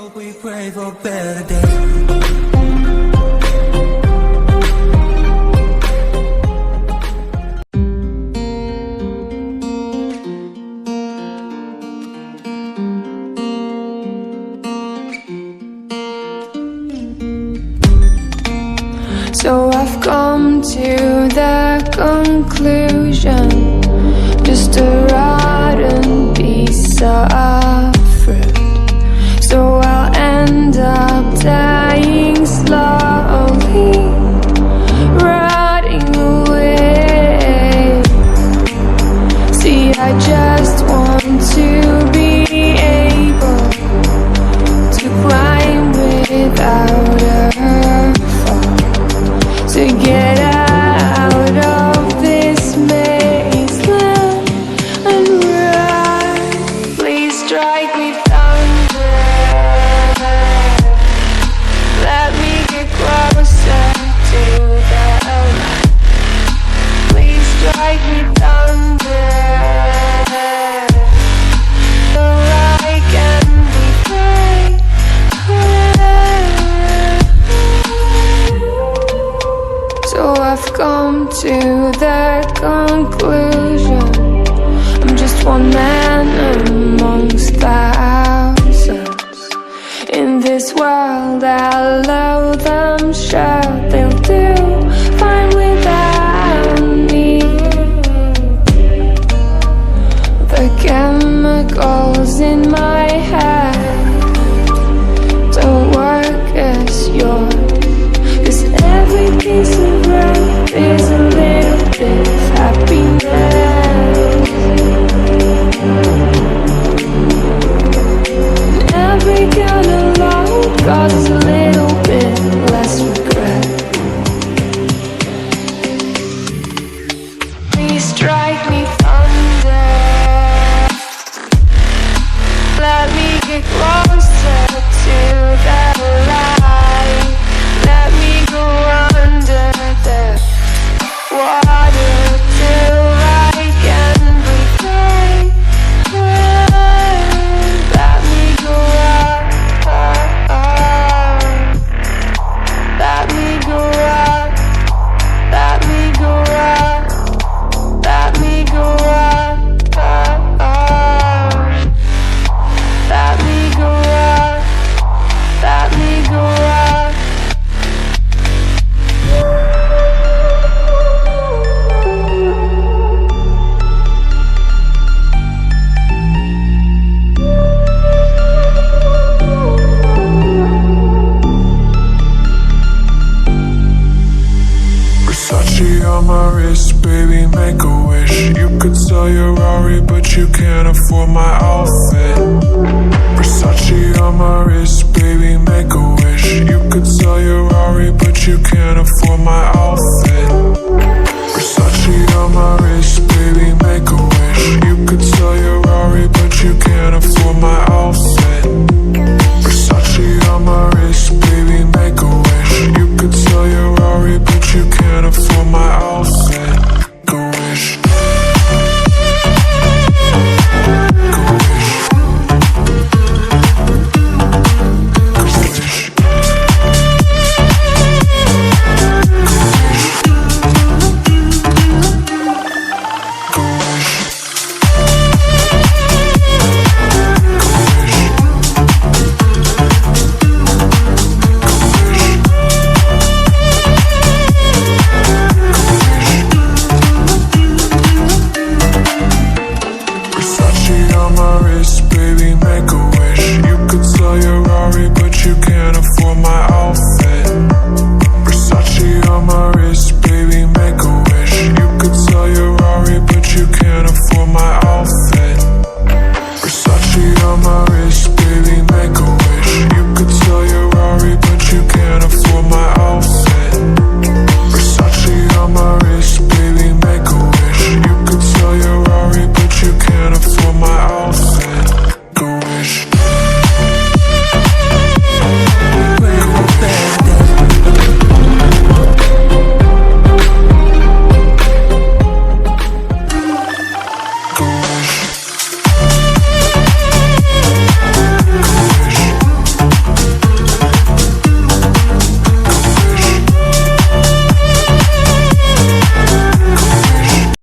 hope we pray for better days. So I've come to the conclusion, just a rotten piece of fruit. So I'll end up dying slowly, rotting away. See, I just want to be able to climb without a fall, to get out of this maze and run. Please strike me thunder, let me get closer to the light. Please strike me thunder, so I can be free. So I've come to the conclusion, I'm just one man amongst thousands. In this world I'll allow them, sure they'll do fine without me. The chemicals in my head don't work as yours, 'cause every piece of life is a little bit of happiness, and every kind of love causes a little bit less regret. Please strike me thunder, let me get closer to the light. Let me go under the water till I can breathe free. Let me go up, let me go up, let me go up, let me go up, let me go up, let me go up. Versace on my wrist, baby, make a wish. You could sell your Rari, but you can't afford my outfit. Versace on my wrist, baby,